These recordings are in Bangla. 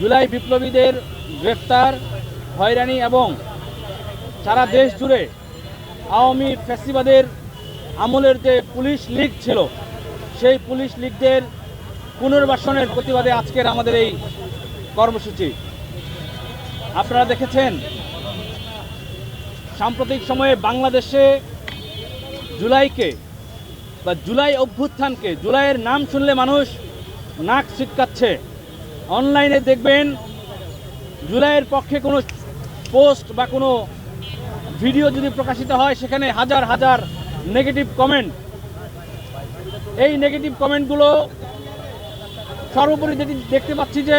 জুলাই বিপ্লবীদের গ্রেফতার, হয়রানি এবং সারা দেশ জুড়ে আওয়ামী ফ্যাসিবাদের আমলের যে পুলিশ লীগ ছিল, সেই পুলিশ লীগদের পুনর্বাসনের প্রতিবাদে আজকের আমাদের এই কর্মসূচি। আপনারা দেখেছেন সাম্প্রতিক সময়ে বাংলাদেশে জুলাইকে বা জুলাই অভ্যুত্থানকে, জুলাইয়ের নাম শুনলে মানুষ নাক ছিটকাচ্ছে। অনলাইনে দেখবেন জুলাইয়ের পক্ষে কোনো পোস্ট বা কোনো ভিডিও যদি প্রকাশিত হয়, সেখানে হাজার হাজার নেগেটিভ কমেন্ট। এই নেগেটিভ কমেন্টগুলো সর্বোপরি যেটি দেখতে পাচ্ছি যে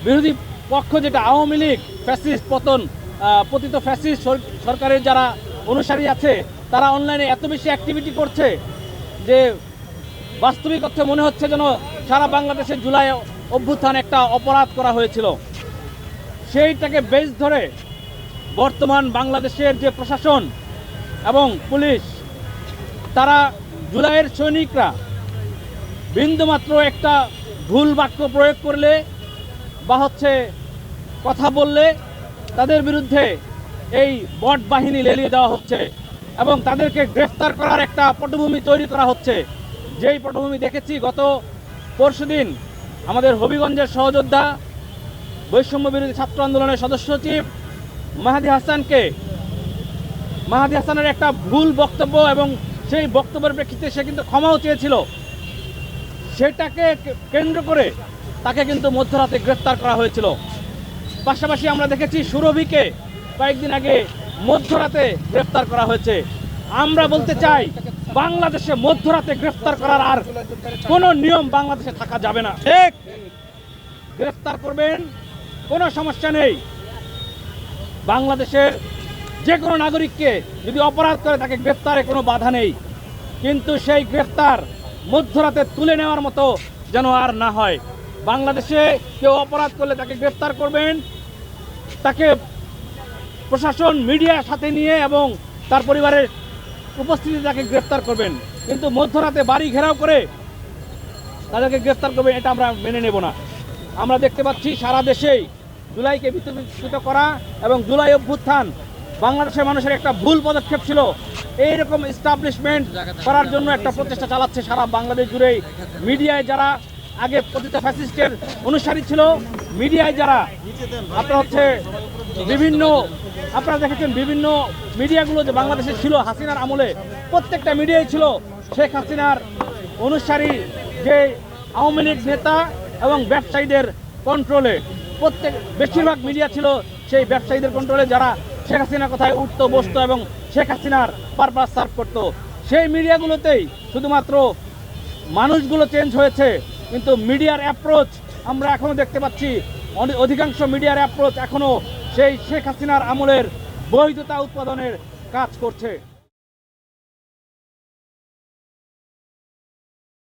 বিরোধী পক্ষ, যেটা আওয়ামী লীগ, ফ্যাসিস্ট পতিত ফ্যাসিস্ট সরকারের যারা অনুসারী আছে, তারা অনলাইনে এত বেশি অ্যাক্টিভিটি করছে যে বাস্তবিক অর্থে মনে হচ্ছে যেন সারা বাংলাদেশের জুলাই অভ্যুত্থান একটা অপরাধ করা হয়েছিল। সেইটাকে বেস ধরে বর্তমান বাংলাদেশের যে প্রশাসন এবং পুলিশ, তারা জুলাইয়ের সৈনিকরা বিন্দুমাত্র একটা ভুল বাক্য প্রয়োগ করলে বা কথা বললে তাদের বিরুদ্ধে এই বট বাহিনী লেলিয়ে দেওয়া হচ্ছে এবং তাদেরকে গ্রেফতার করার একটা পটভূমি তৈরি করা হচ্ছে। যেই পটভূমি দেখেছি গত পরশুদিন আমাদের হবিগঞ্জের সহযোদ্ধা, বৈষম্য বিরোধী ছাত্র আন্দোলনের সদস্য সচিব মাহাদি হাসানের একটা ভুল বক্তব্য এবং সেই বক্তব্যের প্রেক্ষিতে সে কিন্তু ক্ষমাও চেয়েছিল। সেটাকে কেন্দ্র করে তাকে কিন্তু মধ্যরাতে গ্রেফতার করা হয়েছিল। পাশাপাশি আমরা দেখেছি সুরভিকে কয়েকদিন আগে মধ্যরাতে গ্রেফতার করা হয়েছে। আমরা বলতে চাই, বাংলাদেশে মধ্যরাতে গ্রেফতার করার আর কোনো নিয়ম বাংলাদেশে থাকা যাবে না। ঠিক, গ্রেফতার করবেন, কোনো সমস্যা নেই। বাংলাদেশের যে কোনো নাগরিককে যদি অপরাধ করে তাকে গ্রেফতারে কোনো বাধা নেই, কিন্তু সেই গ্রেফতার মধ্যরাতে তুলে নেওয়ার মতো যেন আর না হয়। বাংলাদেশে কেউ অপরাধ করলে তাকে গ্রেফতার করবেন, তাকে প্রশাসন মিডিয়ার সাথে নিয়ে এবং তার পরিবারের উপস্থিতিতে তাকে গ্রেফতার করবেন, কিন্তু মধ্যরাতে বাড়ি ঘেরাও করে তাদেরকে গ্রেফতার করবেন, এটা আমরা মেনে নেব না। আমরা দেখতে পাচ্ছি সারা দেশেই জুলাইকে বিতর্কিত করা এবং জুলাই অভ্যুত্থান বাংলাদেশের মানুষের একটা ভুল পদক্ষেপ ছিল, এইরকম এস্টাবলিশমেন্ট করার জন্য একটা প্রচেষ্টা চালাচ্ছে সারা বাংলাদেশ জুড়েই। মিডিয়ায় যারা আগে পতিত ফ্যাসিস্টের অনুসারী ছিল, মিডিয়ায় যারা আপনারা দেখেছেন বিভিন্ন মিডিয়াগুলো যে বাংলাদেশে ছিল হাসিনার আমলে, প্রত্যেকটা মিডিয়াই ছিল শেখ হাসিনার অনুসারী, যে আওয়ামী লীগ নেতা এবং ব্যবসায়ীদের কন্ট্রোলে। বেশিরভাগ মিডিয়া ছিল সেই ব্যবসায়ীদের কন্ট্রোলে, যারা শেখ হাসিনার কথায় উঠতো বসতো এবং শেখ হাসিনার পারপাস সার্ভ করতো। সেই মিডিয়াগুলোতেই শুধুমাত্র মানুষগুলো চেঞ্জ হয়েছে, কিন্তু মিডিয়ার অ্যাপ্রোচ আমরা এখনও দেখতে পাচ্ছি, অধিকাংশ মিডিয়ার অ্যাপ্রোচ এখনও সেই শেখ হাসিনার আমলের বৈধতা উৎপাদনের কাজ করছে।